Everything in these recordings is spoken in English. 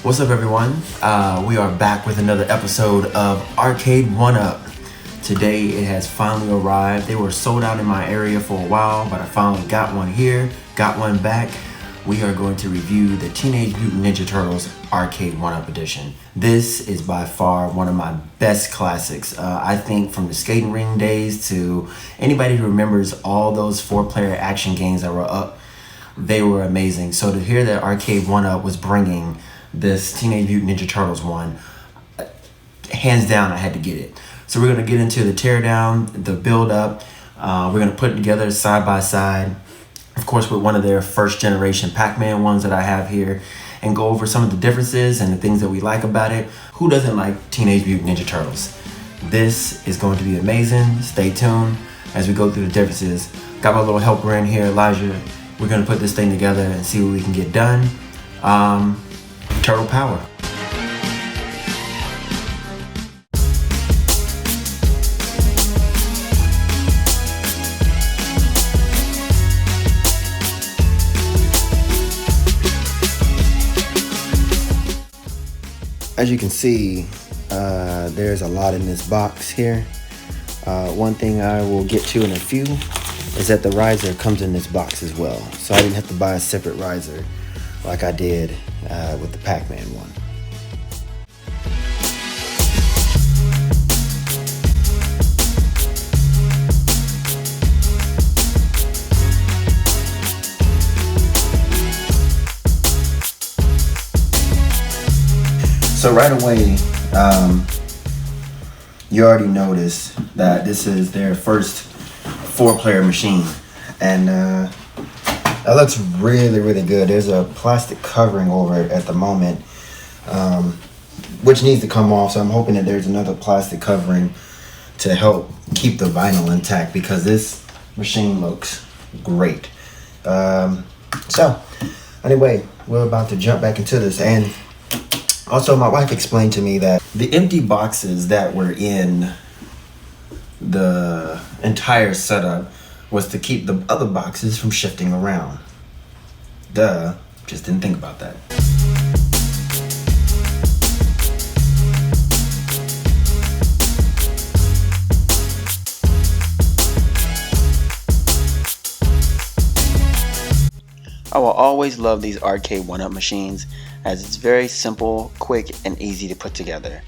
What's up, everyone? We are back with another episode of Arcade1up. Today it has finally arrived. They were sold out in my area for a while, but I finally got one here, got one back. We are going to review the Teenage Mutant Ninja Turtles Arcade1up edition. This is by far one of my best classics. I think from the skating ring days to anybody who remembers all those 4-player action games that were up, they were amazing. So to hear that Arcade1up was bringing this Teenage Mutant Ninja Turtles one, hands down, I had to get it. So we're going to get into the teardown, the build up. We're going to put it together side by side, of course, with one of their first generation PacMan ones that I have here, and go over some of the differences and the things that we like about it. Who doesn't like Teenage Mutant Ninja Turtles? This is going to be amazing. Stay tuned as we go through the differences. Got my little helper in here, Elijah. We're going to put this thing together and see what we can get done. Turtle power. As you can see, there's a lot in this box here. One thing I will get to in a few is that the riser comes in this box as well. So I didn't have to buy a separate riser like I did with the PacMan one. So right away, you already noticed that this is their first 4-player machine, and that looks really, really good. There's a plastic covering over it at the moment, which needs to come off, so I'm hoping that there's another plastic covering to help keep the vinyl intact, because this machine looks great. So anyway, we're about to jump back into this, and also, my wife explained to me that the empty boxes that were in the entire setup was to keep the other boxes from shifting around. Duh, just didn't think about that. I will always love these Arcade1up machines, as it's very simple, quick, and easy to put together.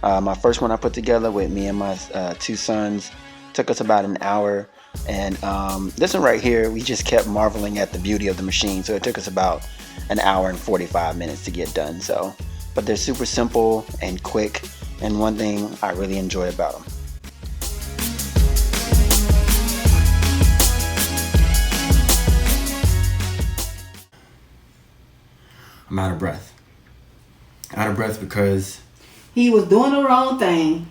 My first one I put together with me and my 2 sons took us about an hour, and this one right here, we just kept marveling at the beauty of the machine, so it took us about an hour and 45 minutes to get done. So, but they're super simple and quick, and one thing I really enjoy about them. I'm out of breath. Out of breath because he was doing the wrong thing.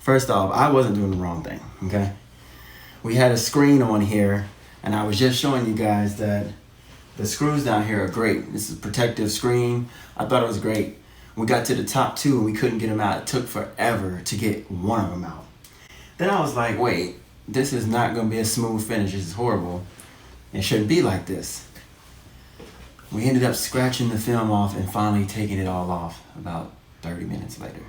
First off, I wasn't doing the wrong thing, okay? We had a screen on here, and I was just showing you guys that the screws down here are great. This is a protective screen. I thought it was great. We got to the top 2 and we couldn't get them out. It took forever to get one of them out. Then I was like, wait, this is not gonna be a smooth finish. This is horrible. It shouldn't be like this. We ended up scratching the film off and finally taking it all off about 30 minutes later.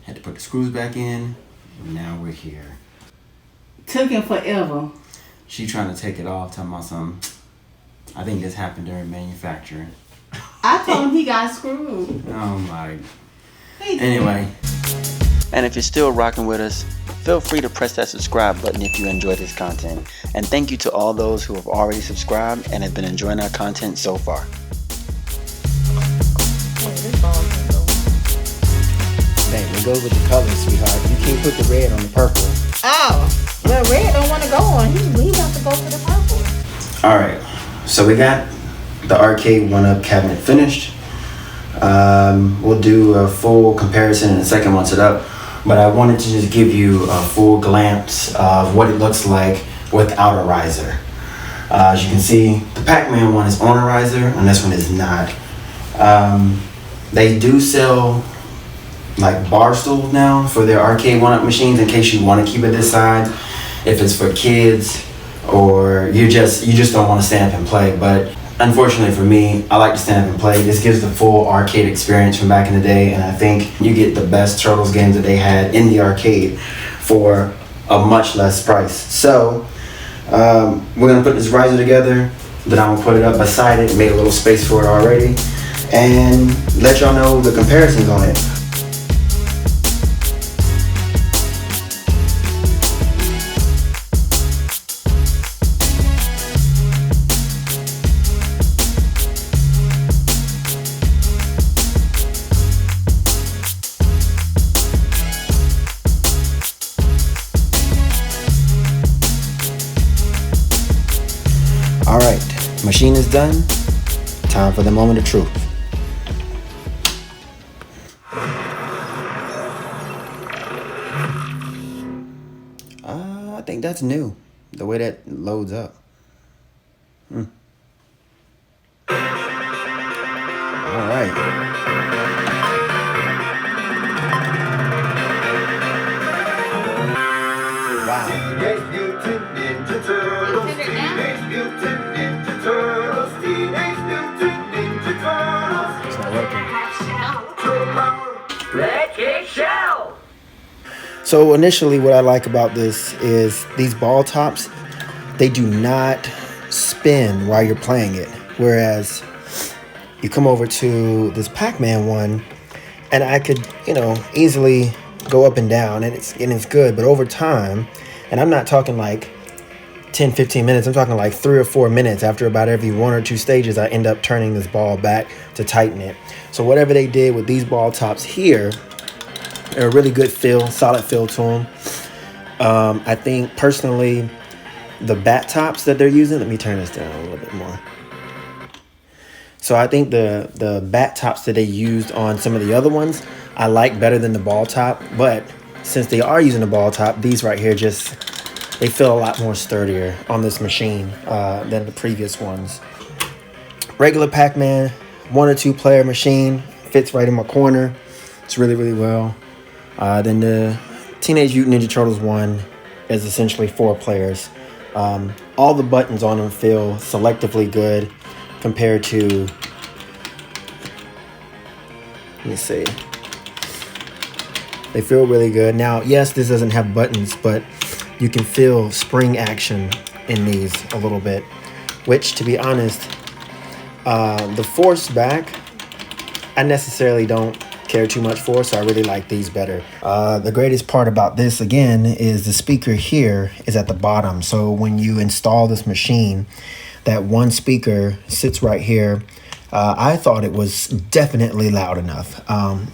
Had to put the screws back in, and now we're here. Took him forever. She trying to take it off, talking about something. I think this happened during manufacturing. I told him he got screwed. Oh my. Anyway. And if you're still rocking with us, feel free to press that subscribe button if you enjoy this content. And thank you to all those who have already subscribed and have been enjoying our content so far. Babe, it goes with the colors, sweetheart. You can't put the red on the purple. Oh, well, red don't want to go on. We have to go for the purple. Alright, so we got the Arcade1up cabinet finished. We'll do a full comparison in a second once it's up. But I wanted to just give you a full glance of what it looks like without a riser. As you can see, the PacMan one is on a riser and this one is not. They do sell like bar stools now for their Arcade1up machines in case you want to keep it this size. If it's for kids, or you just don't want to stand up and play. But unfortunately for me, I like to stand up and play. This gives the full arcade experience from back in the day, and I think you get the best Turtles games that they had in the arcade for a much less price. So we're gonna put this riser together, then I'm gonna put it up beside it, made a little space for it already, and let y'all know the comparisons on it. All right, machine is done. Time for the moment of truth. I think that's new, the way that loads up. All right. Wow. Teenage Mutant Ninja Turtles. Teenage Mutant Ninja Turtles. Teenage Mutant Ninja Turtles. It's not working. Let it show. So initially what I like about this is these ball tops, they do not spin while you're playing it. Whereas you come over to this Pac-Man one and I could, easily go up and down and it's good. But over time, and I'm not talking like 10, 15 minutes, I'm talking like 3 or 4 minutes. After about every 1 or 2 stages, I end up turning this ball back to tighten it. So whatever they did with these ball tops here, they're a really good feel, solid feel to them. I think personally, the bat tops that they're using, let me turn this down a little bit more. So I think the bat tops that they used on some of the other ones, I like better than the ball top. But since they are using the ball top, these right here they feel a lot more sturdier on this machine than the previous ones. Regular Pac-Man, 1 or 2 player machine, fits right in my corner. It's really, really well. Then the Teenage Mutant Ninja Turtles one is essentially 4 players. All the buttons on them feel selectively good compared to, let me see. They feel really good. Now, yes, this doesn't have buttons, but you can feel spring action in these a little bit, which, to be honest, the force back, I necessarily don't care too much for, so I really like these better. The greatest part about this, again, is the speaker here is at the bottom. So when you install this machine, that one speaker sits right here. I thought it was definitely loud enough.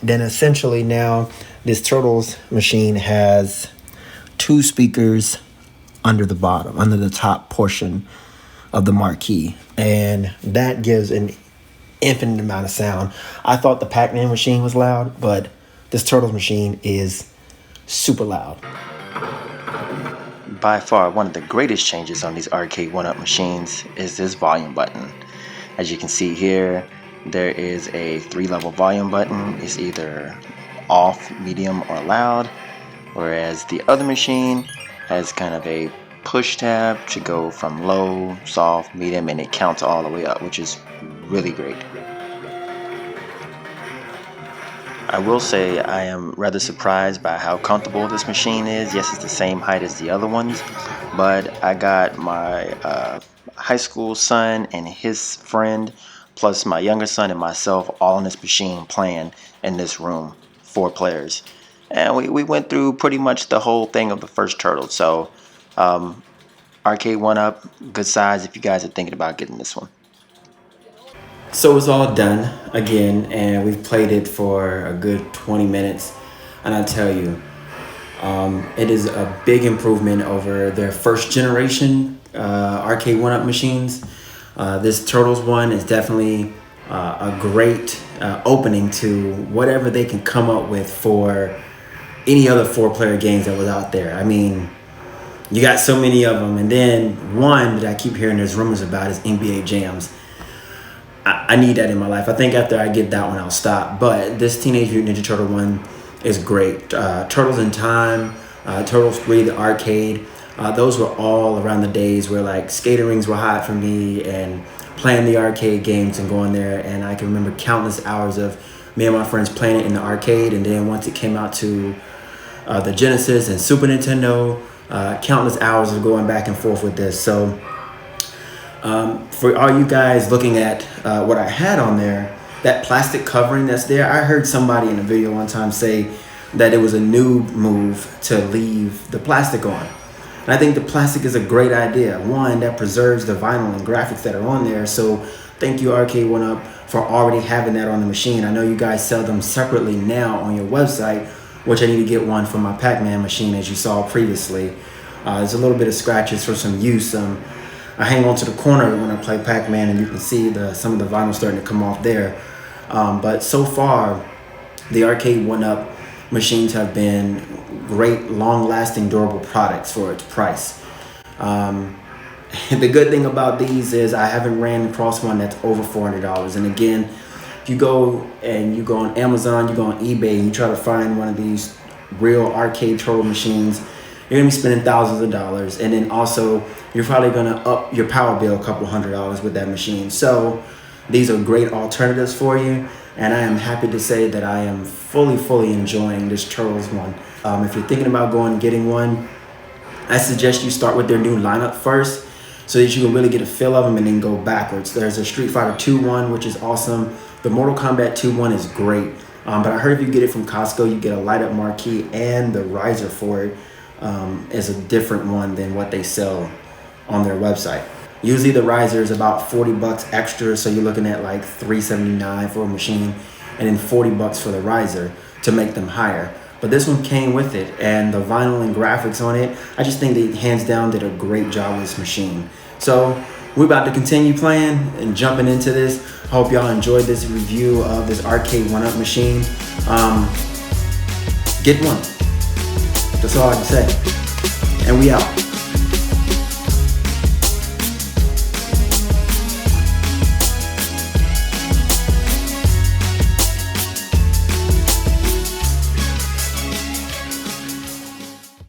Then essentially now this Turtles machine has 2 speakers under the bottom, under the top portion of the marquee, and that gives an infinite amount of sound. I thought the Pac-Man machine was loud, but this Turtles machine is super loud. By far, one of the greatest changes on these Arcade1up machines is this volume button. As you can see here, there is a 3-level volume button. It's either off, medium, or loud, whereas the other machine has kind of a push tab to go from low, soft, medium, and it counts all the way up, which is really great. I will say I am rather surprised by how comfortable this machine is. Yes, it's the same height as the other ones, but I got my high school son and his friend, plus my younger son and myself, all on this machine playing in this room, 4 players. And we went through pretty much the whole thing of the first Turtle. So Arcade1up, good size if you guys are thinking about getting this one. So it's all done again, and we've played it for a good 20 minutes, and I tell you, it is a big improvement over their first generation Arcade1up machines. This Turtles one is definitely a great opening to whatever they can come up with for any other 4-player games that was out there. I mean, you got so many of them, and then one that I keep hearing there's rumors about is NBA Jams. I need that in my life. I think after I get that one, I'll stop. But this Teenage Mutant Ninja Turtle one is great. Turtles in Time, Turtles 3, the arcade. Those were all around the days where like skating rings were hot for me and playing the arcade games and going there. And I can remember countless hours of me and my friends playing it in the arcade. And then once it came out to the Genesis and Super Nintendo, countless hours of going back and forth with this. So for all you guys looking at what I had on there, that plastic covering that's there, I heard somebody in a video one time say that it was a new move to leave the plastic on. And I think the plastic is a great idea. One, that preserves the vinyl and graphics that are on there. So thank you, Arcade1up, for already having that on the machine. I know you guys sell them separately now on your website, which I need to get one for my PacMan machine, as you saw previously. There's a little bit of scratches for some use. I hang on to the corner when I play PacMan, and you can see some of the vinyl starting to come off there. But so far, the Arcade1up machines have been great, long-lasting, durable products for its price. The good thing about these is I haven't ran across one that's over $400. And again, if you go on Amazon, you go on eBay, and you try to find one of these real arcade turtle machines, you're gonna be spending thousands of dollars. And then also, you're probably gonna up your power bill a couple $100 with that machine. So these are great alternatives for you. And I am happy to say that I am fully enjoying this Turtles one. If you're thinking about going and getting one, I suggest you start with their new lineup first so that you can really get a feel of them and then go backwards. There's a Street Fighter 2 one, which is awesome. The Mortal Kombat 2 one is great. But I heard if you get it from Costco, you get a light up marquee, and the riser for it is a different one than what they sell on their website. Usually the riser is about 40 bucks extra, so you're looking at like $379 for a machine, and then 40 bucks for the riser to make them higher. But this one came with it, and the vinyl and graphics on it, I just think they hands down did a great job with this machine. So we're about to continue playing and jumping into this. Hope y'all enjoyed this review of this Arcade1up machine. Get one. That's all I can say. And we out.